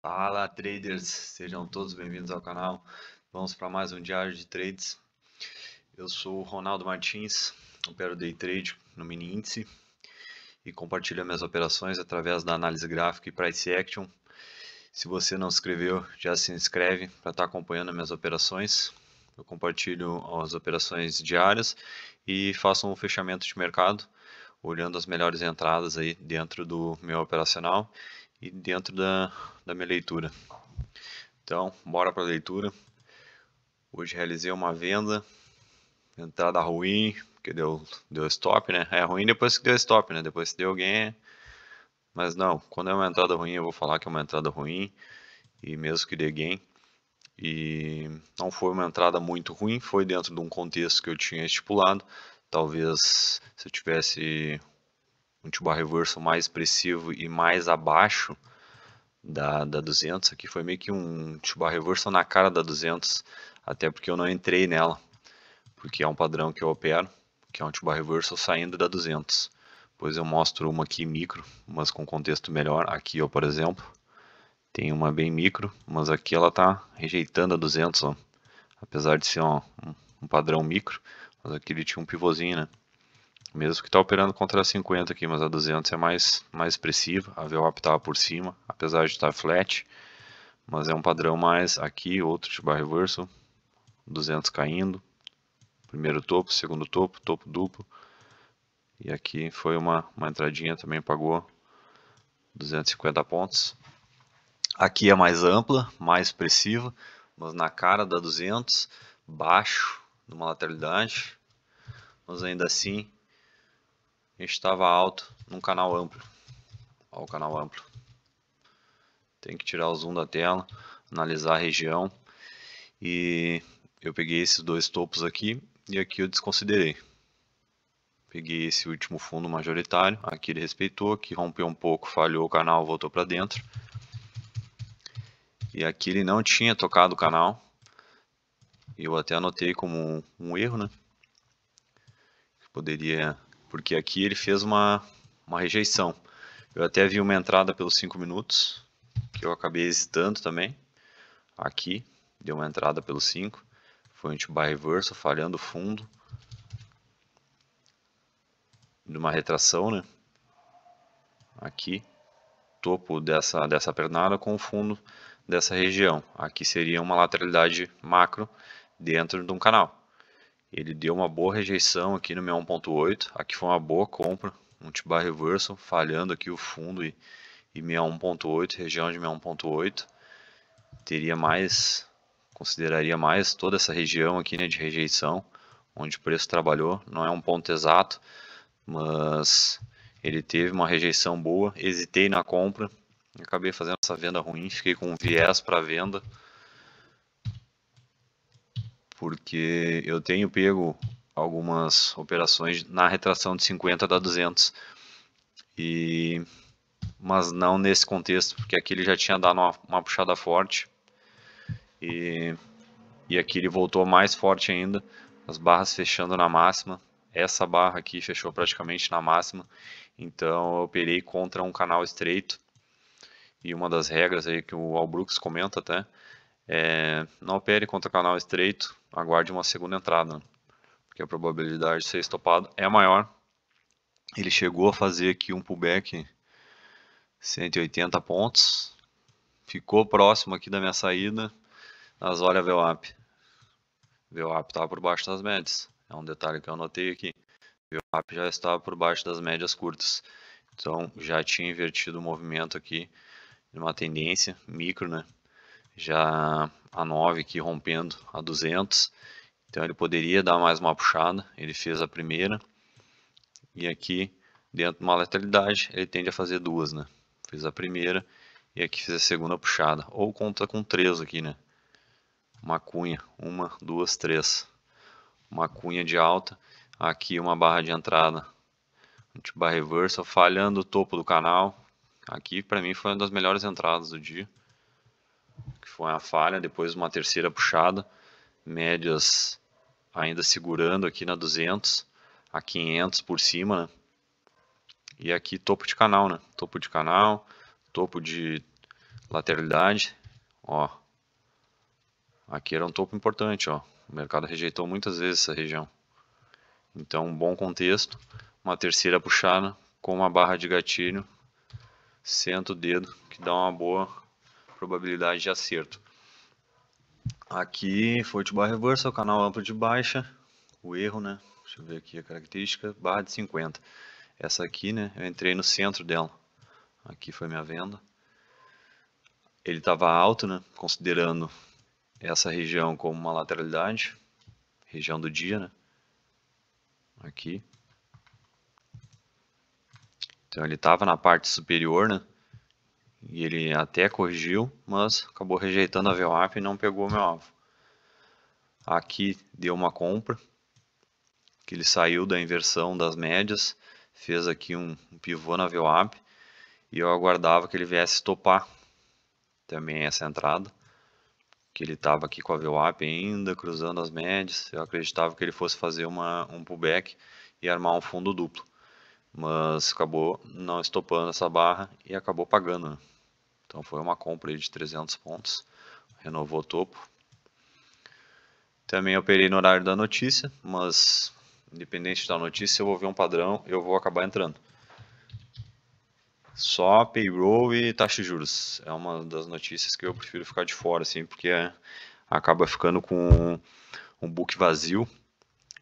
Fala traders, sejam todos bem-vindos ao canal. Vamos para mais um diário de trades. Eu sou o Ronaldo Martins, opero day trade no mini índice e compartilho minhas operações através da análise gráfica e price action. Se você não se inscreveu, já se inscreve para estar acompanhando minhas operações. Eu compartilho as operações diárias e faço um fechamento de mercado, olhando as melhores entradas aí dentro do meu operacional e dentro da minha leitura. Então, bora para a leitura. Hoje realizei uma venda, entrada ruim, porque deu stop, né? É ruim depois que deu stop, né? Depois que deu gain, mas não, quando é uma entrada ruim eu vou falar que é uma entrada ruim, e mesmo que dê gain. E não foi uma entrada muito ruim, foi dentro de um contexto que eu tinha estipulado. Talvez se eu tivesse um T-bar reversal mais expressivo e mais abaixo da 200, aqui foi meio que um T-bar reversal na cara da 200, até porque eu não entrei nela, porque é um padrão que eu opero, que é um T-bar reversal saindo da 200. Depois eu mostro uma aqui micro, mas com contexto melhor. Aqui, ó, por exemplo, tem uma bem micro, mas aqui ela está rejeitando a 200, ó. Apesar de ser um padrão micro, mas aqui ele tinha um pivôzinho, né? Mesmo que está operando contra a 50 aqui, mas a 200 é mais expressiva. A VWAP estava por cima, apesar de estar flat, mas é um padrão mais. Aqui outro T-bar reversal, 200 caindo, primeiro topo, segundo topo, topo duplo. E aqui foi uma entradinha, também pagou 250 pontos. Aqui é mais ampla, mais expressiva, mas na cara da 200, baixo numa lateralidade, mas ainda assim a gente estava alto num canal amplo. Olha o canal amplo. Tem que tirar o zoom da tela, analisar a região, e eu peguei esses dois topos aqui e aqui eu desconsiderei. Peguei esse último fundo majoritário, aqui ele respeitou, aqui rompeu um pouco, falhou o canal, voltou para dentro. E aqui ele não tinha tocado o canal, e eu até anotei como um erro, né? Poderia, porque aqui ele fez uma rejeição. Eu até vi uma entrada pelos 5 minutos, que eu acabei hesitando também. Aqui, deu uma entrada pelos 5, foi um T-bar reversal, falhando fundo, de uma retração, né? Aqui, topo dessa pernada com o fundo dessa região. Aqui seria uma lateralidade macro dentro de um canal. Ele deu uma boa rejeição aqui no 61.8, aqui foi uma boa compra, um T-bar reversal, falhando aqui o fundo e 61.8, região de 61.8. Teria mais, consideraria mais toda essa região aqui, né, de rejeição, onde o preço trabalhou. Não é um ponto exato, mas ele teve uma rejeição boa. Hesitei na compra, acabei fazendo essa venda ruim, fiquei com um viés para venda, porque eu tenho pego algumas operações na retração de 50 da 200, mas não nesse contexto, porque aqui ele já tinha dado uma puxada forte, e aqui ele voltou mais forte ainda, as barras fechando na máxima. Essa barra aqui fechou praticamente na máxima, então eu operei contra um canal estreito. E uma das regras aí que o Al Brooks comenta até é: não opere contra canal estreito, aguarde uma segunda entrada, porque a probabilidade de ser estopado é maior. Ele chegou a fazer aqui um pullback 180 pontos, ficou próximo aqui da minha saída, mas olha a VWAP. VWAP estava por baixo das médias, é um detalhe que eu anotei aqui. VWAP já estava por baixo das médias curtas, então já tinha invertido o movimento aqui numa tendência micro, né? Já a 9 aqui rompendo a 200, então ele poderia dar mais uma puxada. Ele fez a primeira, e aqui dentro de uma lateralidade ele tende a fazer duas, né? Fez a primeira e aqui fez a segunda puxada, ou conta com 3 aqui, né? Uma cunha, 1, 2, 3, uma cunha de alta, aqui uma barra de entrada, T-bar reversal, falhando o topo do canal. Aqui para mim foi uma das melhores entradas do dia, que foi uma falha, depois uma terceira puxada, médias ainda segurando aqui na 200, a 500 por cima, né? E aqui topo de canal, né? Topo de canal, topo de lateralidade, ó. Aqui era um topo importante, ó. O mercado rejeitou muitas vezes essa região. Então, um bom contexto, uma terceira puxada com uma barra de gatilho, senta o dedo, que dá uma boa probabilidade de acerto. Aqui foi de barra reversa, o canal amplo de baixa, o erro, né? Deixa eu ver aqui a característica, barra de 50. Essa aqui, né? Eu entrei no centro dela. Aqui foi minha venda. Ele estava alto, né? Considerando essa região como uma lateralidade, região do dia, né? Aqui. Então ele estava na parte superior, né? E ele até corrigiu, mas acabou rejeitando a VWAP e não pegou o meu alvo. Aqui deu uma compra, que ele saiu da inversão das médias, fez aqui um pivô na VWAP e eu aguardava que ele viesse topar também essa entrada, que ele estava aqui com a VWAP ainda, cruzando as médias. Eu acreditava que ele fosse fazer um pullback e armar um fundo duplo, mas acabou não estopando essa barra e acabou pagando, né? Então foi uma compra aí de 300 pontos, renovou o topo. Também operei no horário da notícia, mas independente da notícia, eu vou ver um padrão, eu vou acabar entrando. Só payroll e taxa de juros é uma das notícias que eu prefiro ficar de fora, assim, porque acaba ficando com um book vazio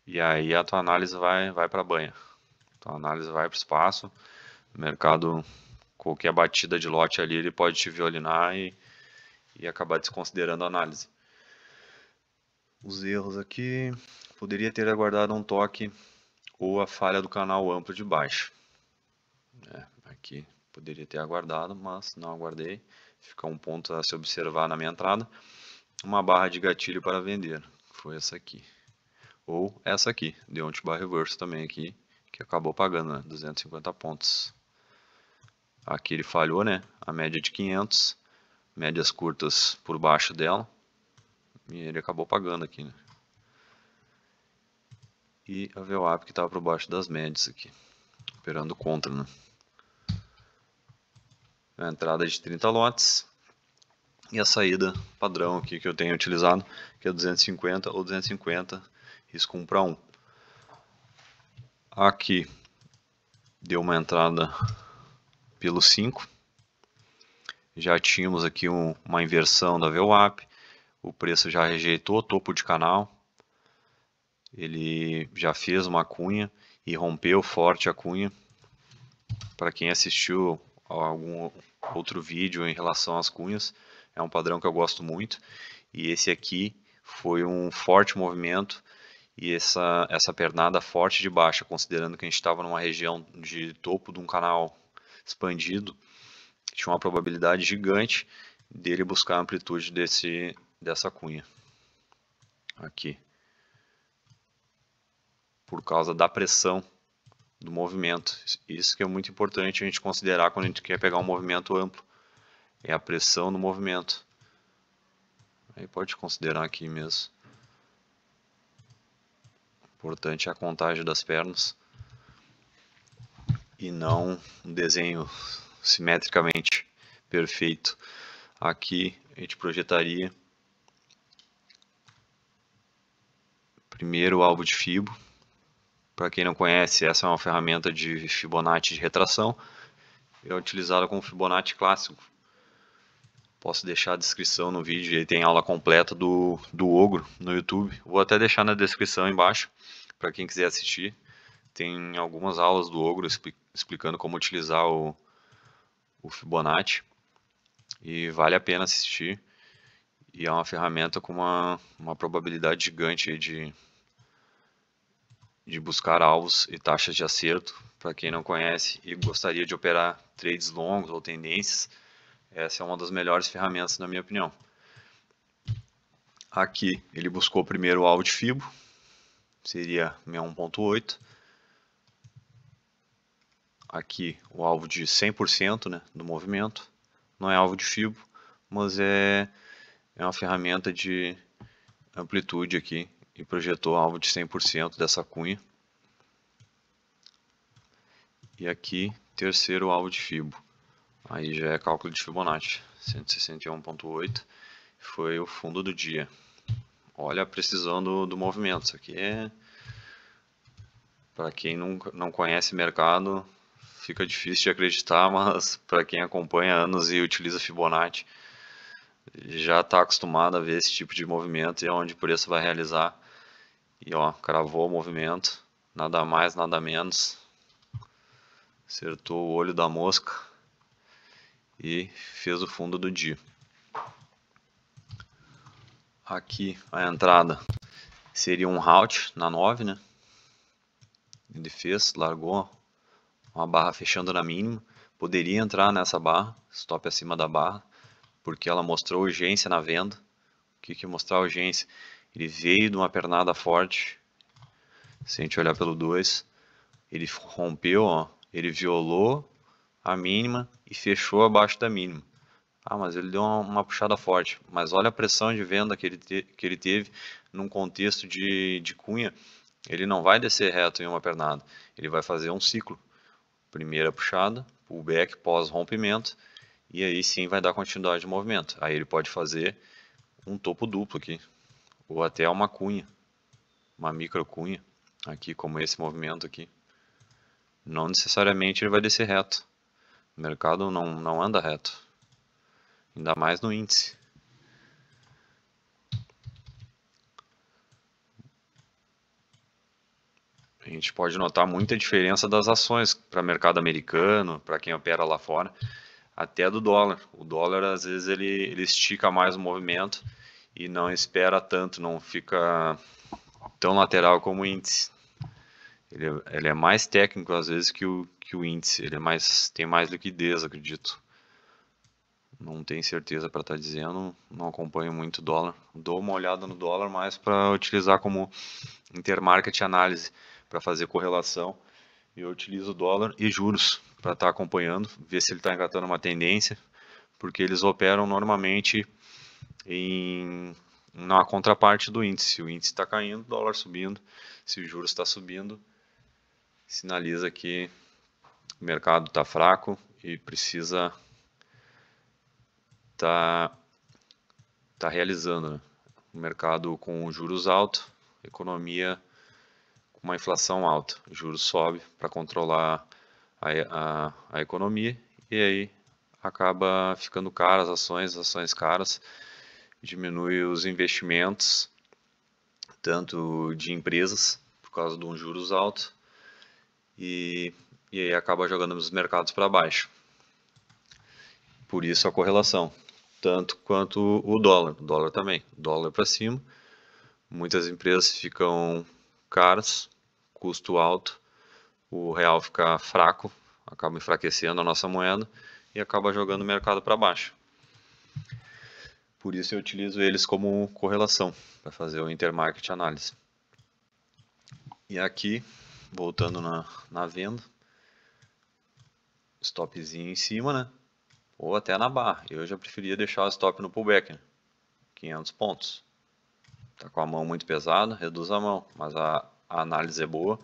e aí a tua análise vai para a banha. Tua análise vai para o espaço, o mercado, qualquer batida de lote ali, ele pode te violinar e acabar desconsiderando a análise. Os erros aqui, poderia ter aguardado um toque ou a falha do canal amplo de baixo. Aqui poderia ter aguardado, mas não aguardei. Fica um ponto a se observar na minha entrada. Uma barra de gatilho para vender, foi essa aqui. Ou essa aqui, de ontem barra reverso também aqui, que acabou pagando, né? 250 pontos. Aqui ele falhou, né? A média de 500, médias curtas por baixo dela. E ele acabou pagando aqui, né? E a VWAP que estava por baixo das médias aqui, operando contra, né? A entrada de 30 lotes e a saída padrão aqui que eu tenho utilizado, que é 250 ou 250, risco 1 para 1. Aqui deu uma entrada pelo 5, já tínhamos aqui uma inversão da VWAP, o preço já rejeitou o topo de canal, ele já fez uma cunha e rompeu forte a cunha. Para quem assistiu a algum outro vídeo em relação às cunhas, é um padrão que eu gosto muito, e esse aqui foi um forte movimento e essa pernada forte de baixa, considerando que a gente estava numa região de topo de um canal expandido, tinha uma probabilidade gigante dele buscar a amplitude dessa cunha aqui, por causa da pressão do movimento. Isso que é muito importante a gente considerar quando a gente quer pegar um movimento amplo, é a pressão do movimento. Aí pode considerar aqui mesmo. Importante é a contagem das pernas e não um desenho simetricamente perfeito. Aqui a gente projetaria primeiro o alvo de Fibo. Para quem não conhece, essa é uma ferramenta de Fibonacci de retração. É utilizada como Fibonacci clássico. Posso deixar a descrição no vídeo, aí tem aula completa do Ogro no YouTube. Vou até deixar na descrição embaixo, para quem quiser assistir. Tem algumas aulas do Ogro explicando como utilizar o Fibonacci. E vale a pena assistir. E é uma ferramenta com uma probabilidade gigante de buscar alvos e taxas de acerto. Para quem não conhece e gostaria de operar trades longos ou tendências, essa é uma das melhores ferramentas na minha opinião. Aqui ele buscou primeiro o alvo de Fibo, seria 61.8. Aqui o alvo de 100%, né, do movimento. Não é alvo de Fibo, mas é uma ferramenta de amplitude aqui e projetou alvo de 100% dessa cunha. E aqui terceiro alvo de Fibo. Aí já é cálculo de Fibonacci. 161,8 foi o fundo do dia. Olha a precisão do movimento. Isso aqui é... Para quem não conhece mercado, fica difícil de acreditar, mas para quem acompanha anos e utiliza Fibonacci, já está acostumado a ver esse tipo de movimento e é onde o preço vai realizar. E ó, cravou o movimento, nada mais, nada menos. Acertou o olho da mosca e fez o fundo do dia. Aqui a entrada seria um halt na 9, né? Ele fez, largou uma barra fechando na mínima. Poderia entrar nessa barra, stop acima da barra, porque ela mostrou urgência na venda. O que mostrar urgência? Ele veio de uma pernada forte. Se a gente olhar pelo 2, ele rompeu, ó, ele violou a mínima e fechou abaixo da mínima. Ah, mas ele deu uma puxada forte. Mas olha a pressão de venda que ele teve num contexto de cunha. Ele não vai descer reto em uma pernada. Ele vai fazer um ciclo. Primeira puxada, pullback pós-rompimento. E aí sim vai dar continuidade de movimento. Aí ele pode fazer um topo duplo aqui. Ou até uma cunha. Uma micro cunha. Aqui, como esse movimento aqui. Não necessariamente ele vai descer reto. O mercado não anda reto. Ainda mais no índice. A gente pode notar muita diferença das ações para o mercado americano, para quem opera lá fora, até do dólar. O dólar, às vezes, ele estica mais o movimento e não espera tanto, não fica tão lateral como o índice. Ele é mais técnico, às vezes, que o índice. Ele tem mais liquidez, acredito. Não tenho certeza para estar dizendo, não acompanho muito o dólar. Dou uma olhada no dólar mais para utilizar como intermarket análise, para fazer correlação. Eu utilizo dólar e juros para estar acompanhando, ver se ele está engatando uma tendência, porque eles operam normalmente na contraparte do índice. Se o índice está caindo, dólar subindo. Se o juros está subindo, sinaliza que o mercado está fraco e precisa tá realizando, né? O mercado com juros altos, economia com uma inflação alta, juros sobe para controlar a economia e aí acaba ficando caras ações caras, diminui os investimentos tanto de empresas por causa de um juros alto e aí acaba jogando os mercados para baixo. Por isso a correlação. Tanto quanto o dólar também, dólar para cima, muitas empresas ficam caras, custo alto, o real fica fraco, acaba enfraquecendo a nossa moeda e acaba jogando o mercado para baixo. Por isso eu utilizo eles como correlação, para fazer o intermarket análise. E aqui, voltando na venda, stopzinho em cima, né? Ou até na barra. Eu já preferia deixar o stop no pullback, né? 500 pontos. Tá com a mão muito pesada, reduz a mão, mas a análise é boa,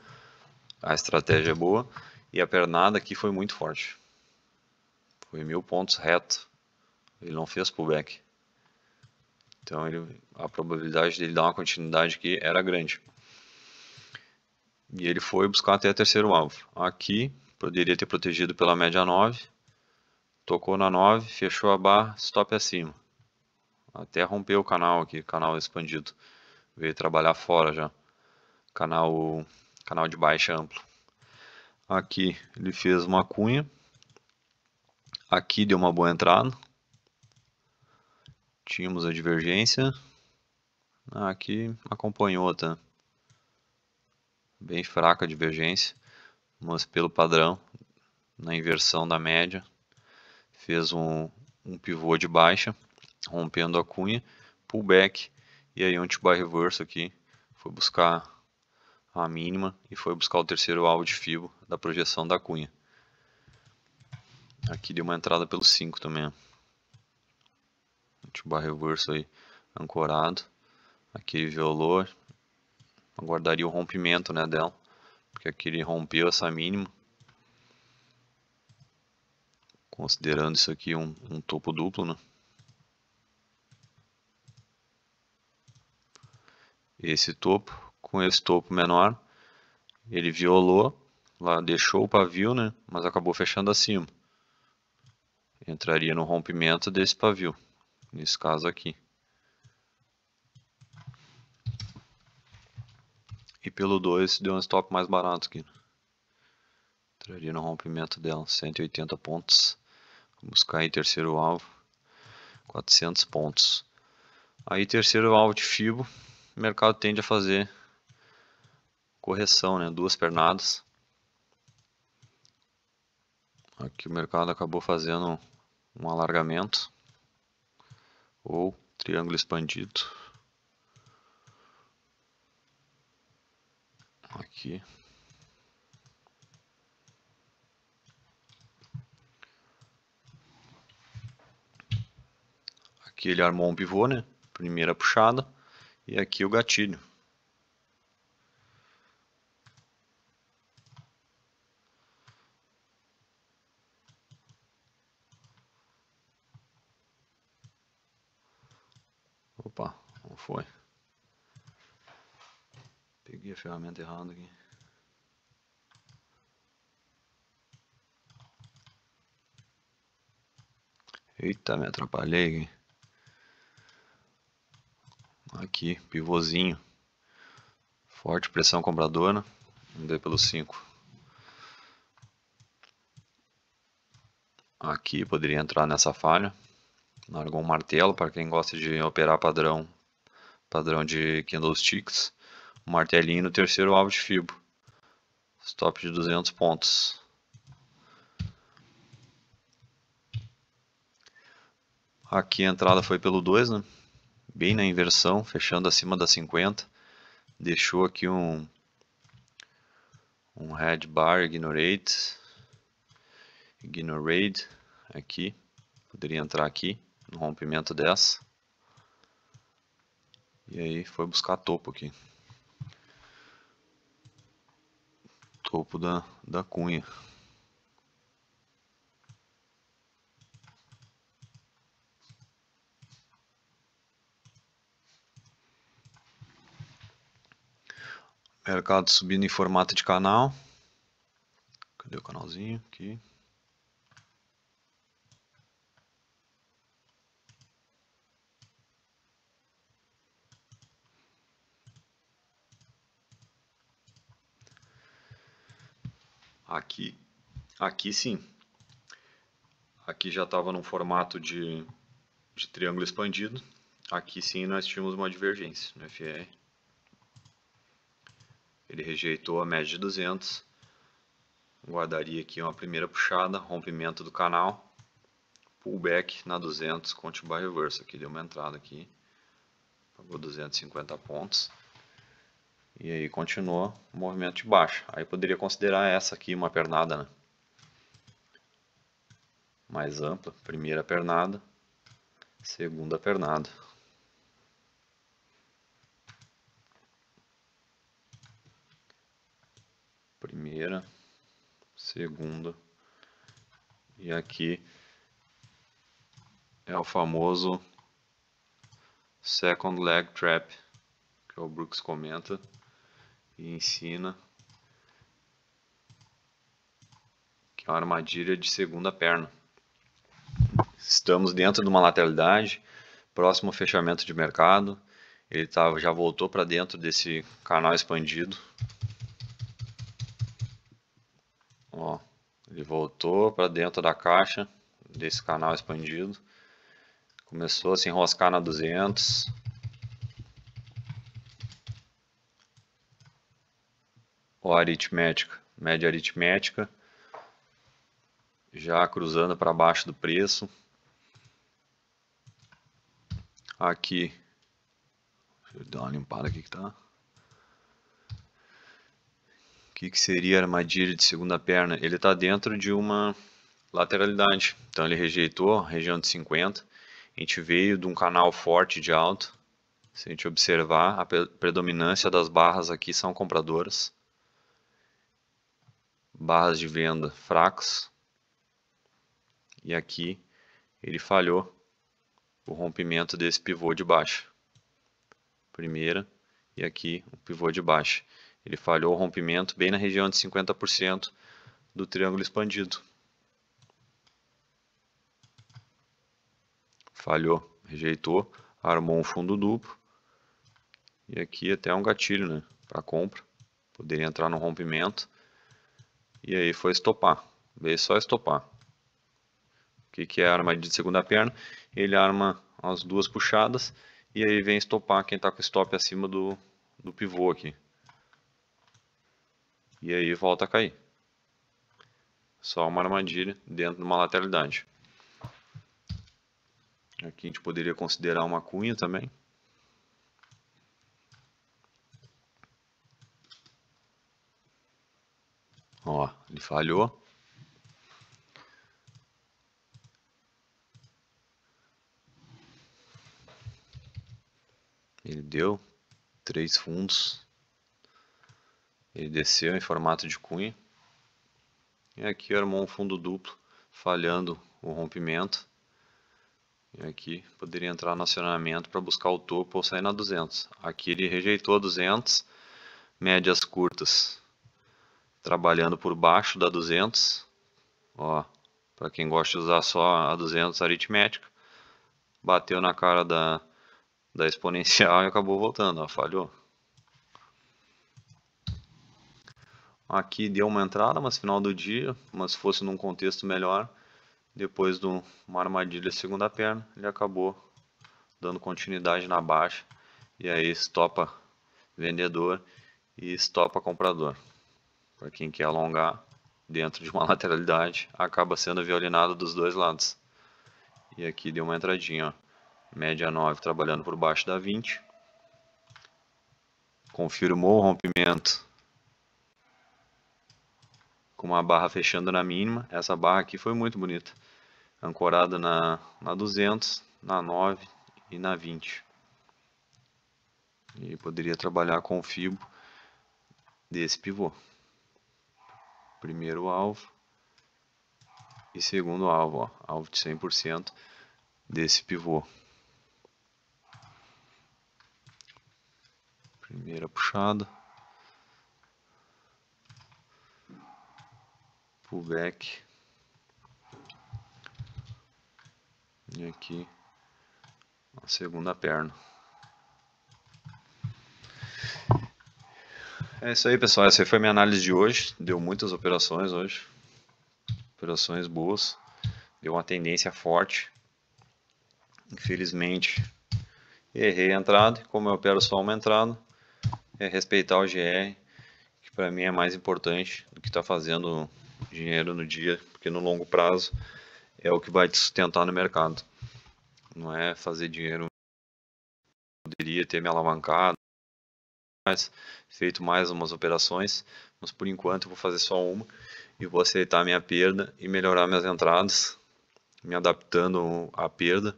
a estratégia é boa e a pernada aqui foi muito forte. Foi 1000 pontos reto. Ele não fez pullback. Então a probabilidade dele dar uma continuidade aqui era grande. E ele foi buscar até terceiro alvo. Aqui poderia ter protegido pela média 9. Tocou na 9, fechou a barra, stop acima. Até rompeu o canal aqui, canal expandido. Veio trabalhar fora já. Canal de baixa amplo. Aqui ele fez uma cunha. Aqui deu uma boa entrada. Tínhamos a divergência. Aqui acompanhou, tá? Bem fraca a divergência. Mas pelo padrão, na inversão da média, fez um pivô de baixa, rompendo a cunha, pullback, e aí anti-buy reverso aqui, foi buscar a mínima e foi buscar o terceiro alvo de FIBO da projeção da cunha. Aqui deu uma entrada pelo 5 também. Anti-buy reverso aí, ancorado. Aqui ele violou, aguardaria o rompimento, né, dela, porque aqui ele rompeu essa mínima. considerando isso aqui um topo duplo, né? Esse topo com esse topo menor, ele violou, lá deixou o pavio, né? Mas acabou fechando acima. Entraria no rompimento desse pavio, nesse caso aqui. E pelo 2 deu um stop mais barato aqui. Entraria no rompimento dela, 180 pontos. Vou buscar aí terceiro alvo, 400 pontos. Aí terceiro alvo de FIBO, o mercado tende a fazer correção, né? Duas pernadas. Aqui o mercado acabou fazendo um alargamento ou triângulo expandido. Aqui. Aqui ele armou um pivô, né? Primeira puxada. E aqui o gatilho. Opa, não foi. Peguei a ferramenta errada aqui. Eita, me atrapalhei aqui. Aqui, pivôzinho. Forte pressão compradora. Vamos ver pelo 5. Aqui poderia entrar nessa falha. Largou um martelo para quem gosta de operar padrão de candlesticks. Um martelinho no terceiro alvo de FIBO. Stop de 200 pontos. Aqui a entrada foi pelo 2, né? Bem na inversão, fechando acima da 50. Deixou aqui um red bar ignorate aqui. Poderia entrar aqui no rompimento dessa. E aí foi buscar topo aqui. Topo da cunha. Mercado subindo em formato de canal. Cadê o canalzinho? Aqui. Aqui sim. Aqui já estava num formato de triângulo expandido. Aqui sim nós tínhamos uma divergência no FR. Ele rejeitou a média de 200. Guardaria aqui uma primeira puxada, rompimento do canal. Pullback na 200, conte by reverse. Aqui deu uma entrada aqui. Pagou 250 pontos. E aí continuou o movimento de baixa. Aí poderia considerar essa aqui uma pernada, né? Mais ampla. Primeira pernada. Segunda pernada. Primeira. Segunda. E aqui é o famoso second leg trap, que o Brooks comenta e ensina que é uma armadilha de segunda perna. Estamos dentro de uma lateralidade, próximo ao fechamento de mercado. Ele já voltou para dentro desse canal expandido. Ó, ele voltou para dentro da caixa desse canal expandido. Começou a se enroscar na 200. Ó, aritmética, média aritmética. Já cruzando para baixo do preço. Aqui, deixa eu dar uma limpada aqui que tá. O que seria a armadilha de segunda perna? Ele está dentro de uma lateralidade, então ele rejeitou a região de 50. A gente veio de um canal forte de alta. Se a gente observar, a predominância das barras aqui são compradoras. Barras de venda fracas. e aqui ele falhou o rompimento desse pivô de baixa. Primeira e aqui o pivô de baixa. Ele falhou o rompimento bem na região de 50% do triângulo expandido. Falhou, rejeitou, armou um fundo duplo. E aqui até um gatilho, né, para compra. Poderia entrar no rompimento. E aí foi estopar. Veio só estopar. O que é a armadilha de segunda perna? Ele arma as duas puxadas e aí vem estopar quem está com o stop acima do pivô aqui. E aí volta a cair. Só uma armadilha dentro de uma lateralidade. Aqui a gente poderia considerar uma cunha também. Ó, ele falhou. Ele deu 3 fundos. Ele desceu em formato de cunha. E aqui armou um fundo duplo, falhando o rompimento. E aqui poderia entrar no acionamento para buscar o topo ou sair na 200. Aqui ele rejeitou a 200, médias curtas, trabalhando por baixo da 200. Ó, para quem gosta de usar só a 200 aritmética, bateu na cara da exponencial e acabou voltando, ó, falhou. Aqui deu uma entrada, mas final do dia, mas se fosse num contexto melhor, depois de uma armadilha segunda perna, ele acabou dando continuidade na baixa e aí estopa vendedor e estopa comprador. Para quem quer alongar dentro de uma lateralidade, acaba sendo violinado dos dois lados. E aqui deu uma entradinha, ó. Média 9 trabalhando por baixo da 20. Confirmou o rompimento com uma barra fechando na mínima. Essa barra aqui foi muito bonita. Ancorada na 200, na 9 e na 20. E poderia trabalhar com o fibo desse pivô. Primeiro alvo e segundo alvo, ó, alvo de 100% desse pivô. Primeira puxada, pullback, e aqui a segunda perna. É isso aí, pessoal. Essa aí foi a minha análise de hoje. Deu muitas operações hoje. Operações boas. Deu uma tendência forte. Infelizmente, errei a entrada. Como eu opero só uma entrada, é respeitar o GR, que para mim é mais importante do que estar fazendo dinheiro no dia, porque no longo prazo é o que vai te sustentar no mercado. Não é fazer dinheiro. Poderia ter me alavancado, feito mais umas operações, mas por enquanto eu vou fazer só uma e vou aceitar a minha perda e melhorar minhas entradas, me adaptando à perda.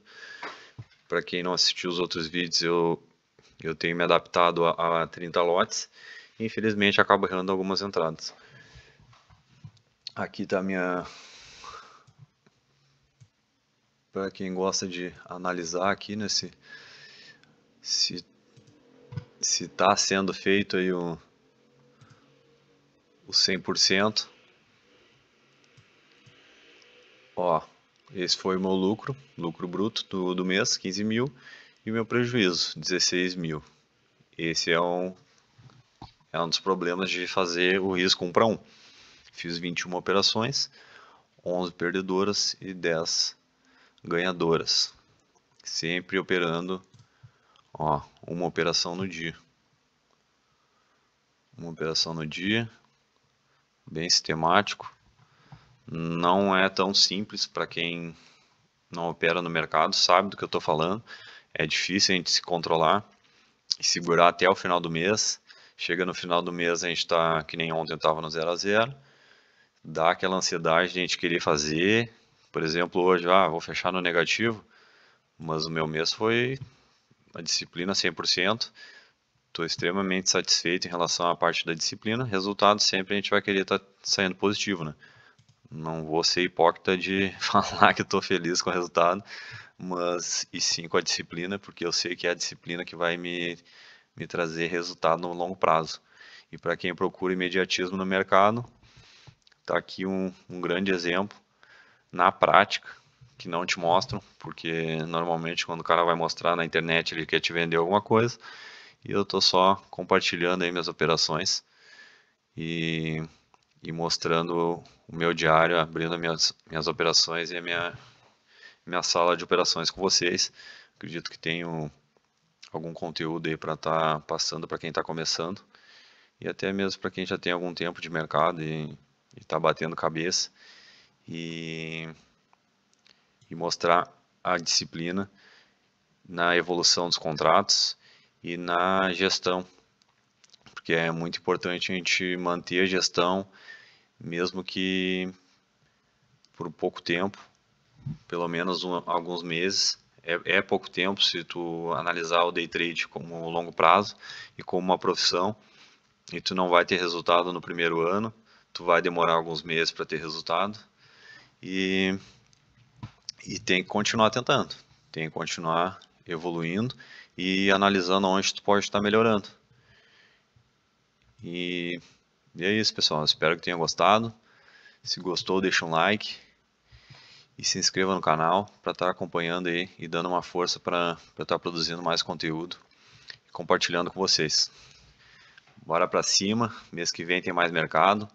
Para quem não assistiu os outros vídeos, eu tenho me adaptado a 30 lotes e infelizmente acabo errando algumas entradas. Aqui está a minha... Para quem gosta de analisar aqui, né, se está sendo feito aí o 100%. Ó, esse foi o meu lucro bruto do mês, 15 mil, e o meu prejuízo, 16 mil. Esse é um dos problemas de fazer o risco 1 para 1. Fiz 21 operações, 11 perdedoras e 10 ganhadoras. Sempre operando, ó, uma operação no dia. Uma operação no dia, bem sistemático. Não é tão simples para quem não opera no mercado, sabe do que eu estou falando. É difícil a gente se controlar e segurar até o final do mês. Chega no final do mês, a gente está, que nem ontem estava no 0 a 0. Dá aquela ansiedade de a gente querer fazer. Por exemplo, hoje, vou fechar no negativo, mas o meu mês foi a disciplina 100%. Estou extremamente satisfeito em relação à parte da disciplina. Resultado, sempre a gente vai querer estar saindo positivo, né? Não vou ser hipócrita de falar que estou feliz com o resultado, mas e sim com a disciplina, porque eu sei que é a disciplina que vai me trazer resultado no longo prazo. E para quem procura imediatismo no mercado, está aqui um grande exemplo na prática, que não te mostram, porque normalmente quando o cara vai mostrar na internet ele quer te vender alguma coisa, e eu estou só compartilhando aí minhas operações e, mostrando o meu diário, abrindo minhas operações e a minha sala de operações com vocês. Acredito que tenho algum conteúdo aí para estar passando para quem está começando e até mesmo para quem já tem algum tempo de mercado e está batendo cabeça e, mostrar a disciplina na evolução dos contratos e na gestão, porque é muito importante a gente manter a gestão, mesmo que por pouco tempo, pelo menos alguns meses. É pouco tempo se tu analisar o day trade como longo prazo e como uma profissão, e tu não vai ter resultado no primeiro ano, tu vai demorar alguns meses para ter resultado e tem que continuar tentando, tem que continuar evoluindo e analisando onde tu pode estar melhorando. E é isso, pessoal. Espero que tenha gostado. Se gostou, deixa um like e se inscreva no canal para estar acompanhando aí e dando uma força para estar produzindo mais conteúdo e compartilhando com vocês. Bora para cima, mês que vem tem mais mercado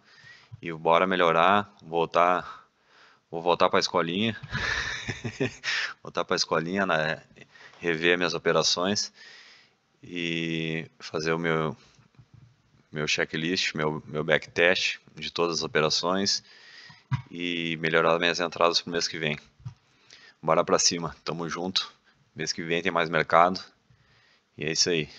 e bora melhorar, vou voltar para a escolinha, voltar para a escolinha, né, rever minhas operações e fazer o meu checklist, meu backtest de todas as operações e melhorar minhas entradas para o mês que vem. Bora para cima, tamo junto. Mês que vem tem mais mercado. E é isso aí.